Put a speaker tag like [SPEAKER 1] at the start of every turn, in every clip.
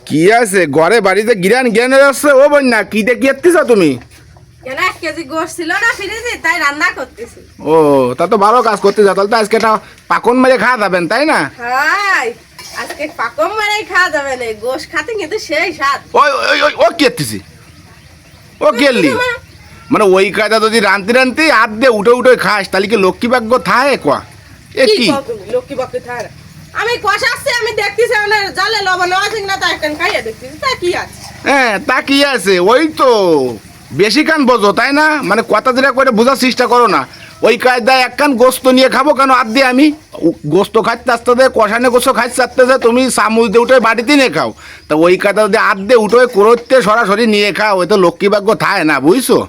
[SPEAKER 1] কি আছে ঘরে বাড়িতে গিরান জ্ঞান আছে ও বোন না কি দেখি এত্তিছ তুমি?
[SPEAKER 2] কেন 1 কেজি গোশ ছিল না ফ্রিজে তাই রান্না করতেছি।
[SPEAKER 1] ও তা তো ভালো কাজ করতে যা তাহলে তো আজকে একটা পাকন মেরে খাওয়া যাবেন তাই না?
[SPEAKER 2] হাই আজকে পাকম মারাই খাওয়া যাবে না, গোশ খাতে কিন্তু সেই স্বাদ।
[SPEAKER 1] ওই ওই ওই ও কি এত্তিছি ও গেলি মানে ওই কাজটা যদি রান্তি রান্তি হাত দিয়ে উঠে উঠে খাস তাহলে কি লক্ষ্মী ভাগ্য থাকে কোয়া? এ
[SPEAKER 2] কি
[SPEAKER 1] কি
[SPEAKER 2] কও তুমি লক্ষ্মী বাক্যে থার? আমি কষাচ্ছি, আমি দেখতেছি আমার জলে লবণ আছে না, তাই কেন খাইয়া দেখতেছি তা কি আছে।
[SPEAKER 1] হ্যাঁ তা কি আছে ওই তো বেশি কান বোঝো তাই না, মানে কথা যেটা করে বোঝার চেষ্টা করো না। ওই কায়দায় এক কান গোস্ত নিয়ে খাবো কেন হাত দিয়ে আমি? গোস্ত খাইতে আসতে দে কষানে গোস্ত খাইতে আসতে যে তুমি চামচ দিয়ে উঠে বাড়িতে নিয়ে খাও, তা ওই কায়দা যদি হাত দিয়ে উঠে করতে সরাসরি নিয়ে খাও ওই তো লক্ষ্মী ভাগ্য থাকে না বুঝছো?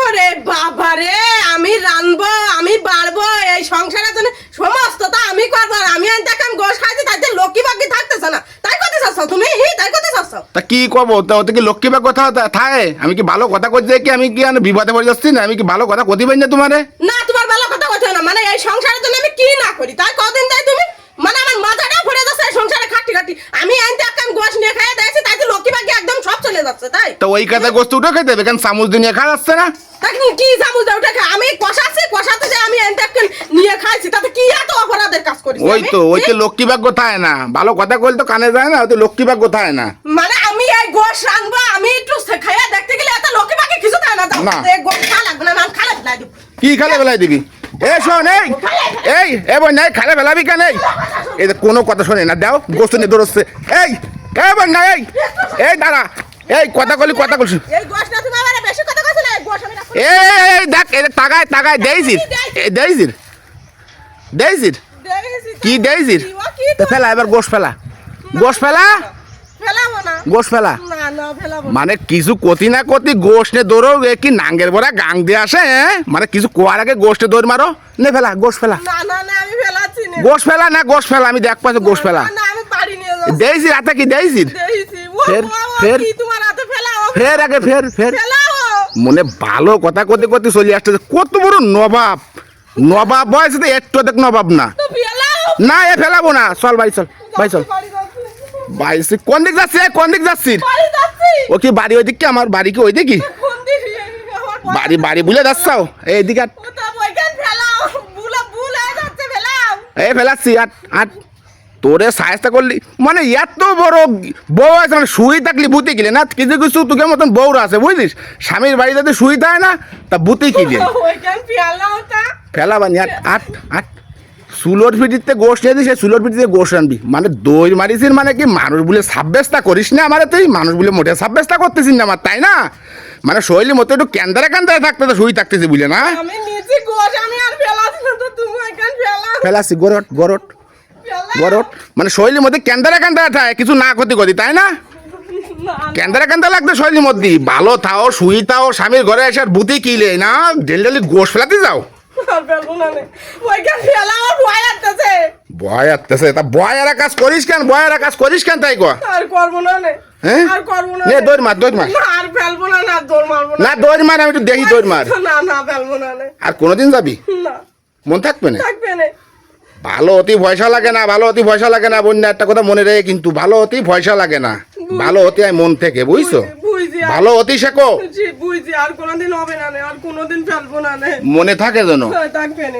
[SPEAKER 2] ওরে বাবা রে, আমি রানবো, আমি বাড়বো, এই সংসারের জন্য সমস্তটা আমি করবো, আর আমি দেখাম গোশ খাইতে তাইতে লক্ষ্মী ভাগ্যে থাকতেছ না, তাই করতে চাচ্ছ তুমি? তাই করতে চাচ্ছ?
[SPEAKER 1] তা কি করবো তা ওতে কি লক্ষ্মী ভাগ্য থাকে? আমি কি ভালো কথা করছি কি আমি কি বিপদে পড়ে যাচ্ছি না? আমি কি ভালো কথা কতি পাই না তোমারে?
[SPEAKER 2] না তোমার ভালো কথা কথা না, মানে এই সংসারের জন্য আমি কি না করি তাই কদিন তাই তুমি, মানে আমার মাথাটা ঘুরে যাচ্ছে এই সংসারে খাটি খাটি। আমি আনতে একটা গোশ নিয়ে খাইয়ে দিয়েছি তাইতে লক্ষ্মী ভাগ্যে একদম সব চলে যাচ্ছে তাই।
[SPEAKER 1] তো ওই কায়দা গোস্ত উঠে খাইতে হবে কেন চামচ দিয়ে নিয়ে খাওয়া যাচ্ছে না?
[SPEAKER 2] তাই কি চামচ দাও উঠে আমি কষাচ্ছি, কষাতে যে আমি আনতে একটা নিয়ে খাইছি তাতে কি এত অপরাধের কাজ করি?
[SPEAKER 1] ওই তো ওই তো লক্ষ্মী ভাগ্য থাকে না, ভালো কথা কইলে তো কানে যায় না, ওই তো লক্ষ্মী ভাগ্য থাকে না।
[SPEAKER 2] মানে আমি এই গোশ রানবো, আমি একটু খাইয়া দেখতে গেলে এত লক্ষ্মী ভাগ্যে কিছু থাকে না।
[SPEAKER 1] না।
[SPEAKER 2] এই গোশ খাওয়া লাগবে না, আমি খারাপ লাগে।
[SPEAKER 1] কি খালে বেলায় দিবি? এ শোন এই এই এ বোন নাই খালে বেলাবি কেন? এই যে কোনো কথা শোনে না, দাও গোস্ত নিয়ে দৌড়চ্ছে। এই এ বোন নাই এই দাঁড়া, এই কথা কলি কথা কলছি।
[SPEAKER 2] এই গোশ না তুমি আমার বেশি কথা কইছ না, এই গোশ আমি রাখছি।
[SPEAKER 1] এই দেখ এই টাকায় টাকায় দেইছিস দেইছিস দেইছিস কি দেইছিস? তো ফেলা এবার গোশ ফেলা, গোশ ফেলা,
[SPEAKER 2] ফেলাবো না,
[SPEAKER 1] গোশ ফেলা।
[SPEAKER 2] না না ফেলাবো না।
[SPEAKER 1] মানে কিছু কতি না কতি গোশ নে দৌড়ো কি নাঙ্গের ভরা গাং দিয়ে আসে মানে কিছু কোয়ার আগে গোষ্ঠে দৌড় মারো নে ফেলা গোশ ফেলা,
[SPEAKER 2] না না না আমি ফেলাচ্ছি না।
[SPEAKER 1] গোশ ফেলা না গোশ ফেলা আমি দেখ পাচ্ছি গোশ ফেলা।
[SPEAKER 2] না আমি বাড়ি নিয়ে যাচ্ছি।
[SPEAKER 1] দেইছি রাতে কি দেইছি?
[SPEAKER 2] দেইছি ও
[SPEAKER 1] ফের,
[SPEAKER 2] বাবা,
[SPEAKER 1] ফের।
[SPEAKER 2] কি তোমার হাতে ফেলাও?
[SPEAKER 1] ফের আগে ফের ফের
[SPEAKER 2] ফেলাও।
[SPEAKER 1] মনে ভালো কথা কতে কতে চলে আসছে কত বড় নবাব, নবাব বয়স তো একটু দেখ নবাব না।
[SPEAKER 2] তো ফেলাও।
[SPEAKER 1] না এ ফেলাবো না, চল ভাই চল ভাই চল
[SPEAKER 2] বাড়ি যাচ্ছি।
[SPEAKER 1] ভাই কোন দিক যাচ্ছে কোন দিক যাচ্ছিস?
[SPEAKER 2] বাড়ি যাচ্ছি।
[SPEAKER 1] ও কি বাড়ি ওই দিক কি আমার বাড়ি কি ওই দিকে?
[SPEAKER 2] কোন দিকে? আমার
[SPEAKER 1] বাড়ি বাড়ি বুলে যাচ্ছাও এইদিকে
[SPEAKER 2] ও তো ওইখান ফেলাও, বুলা যাচ্ছে ফেলাও।
[SPEAKER 1] এই ফেলাচ্ছি আট আট তোরে সাহায্য করলি মানে এত বড় বউ আছে মানে শুই থাকলি বুতে গেলে না কিছু কিছু তোকে মতন বউরা আছে বুঝলিস, স্বামীর বাড়ি যাতে শুই থাকে না তা বুতে কিলে
[SPEAKER 2] ওইখান ফেলাও তা।
[SPEAKER 1] ফেলাবানি আট আট আট সুলোর ফিটিতে গোশ নিয়ে দিস, সুলোর ফিটিতে গোশ আনবি মানে দই মারিসির মানে কি মানুষ বলে সাব্যস্তা করিস না আমার, তুই মানুষ বলে মোটে সাব্যস্তা করতেছিস না আমার তাই না, মানে শৈলী মতো একটু ক্যান্দারে ক্যান্দারে থাকতে তো শুই থাকতেছি বুঝলে না?
[SPEAKER 2] আমি নিচে গোশ আমি আর ফেলাচ্ছি না, তো তুমি ওইখান ফেলাও।
[SPEAKER 1] ফেলাচ্ছি গরট গরট
[SPEAKER 2] ফেলাও।
[SPEAKER 1] গরট মানে শৈলীর মধ্যে ক্যান্দারে ক্যান্দারে থাকে কিছু না ক্ষতি করি তাই না?
[SPEAKER 2] না,
[SPEAKER 1] ক্যান্দারে ক্যান্দারে লাগবে শৈলীর মধ্যে ভালো থাও শুই থাও স্বামীর ঘরে এসে আর বুতি কিলে না ডেলি ডেলি গোশ ফেলাতে যাও।
[SPEAKER 2] আর ফেলবো না নে। ওইখান ফেলাও, আর ভয় আসতেছে।
[SPEAKER 1] ভয় আসতেছে তা বয়ারা কাজ করিস কেন, বয়ারা কাজ করিস কেন তাই কয়া?
[SPEAKER 2] আর করবো না নে।
[SPEAKER 1] হ্যাঁ
[SPEAKER 2] আর করবো না
[SPEAKER 1] নে
[SPEAKER 2] নে।
[SPEAKER 1] দৌড় মার দৌড় মার,
[SPEAKER 2] না আর ফেলবো না, না দৌড় মারবো না।
[SPEAKER 1] না দৌড় মার আমি একটু দেখি দৌড় মার।
[SPEAKER 2] না না ফেলবো না নে।
[SPEAKER 1] আর কোনোদিন যাবি?
[SPEAKER 2] না
[SPEAKER 1] মন থাকবে না?
[SPEAKER 2] থাকবে না।
[SPEAKER 1] ভালো অতি পয়সা লাগে না, ভালো অতি পয়সা লাগে না বন্যা একটা কথা মনে রেখে কিন্তু ভালো অতি পয়সা লাগে না, ভালো অতি আয় মন থেকে বুঝছো?
[SPEAKER 2] বুঝছি আর-
[SPEAKER 1] ভালো অতি শেখো
[SPEAKER 2] জি, বুঝছি আর কোনোদিন হবে না নে, আর কোনোদিন ফেলবো না নে।
[SPEAKER 1] মনে থাকে যেন।
[SPEAKER 2] থাকবে না।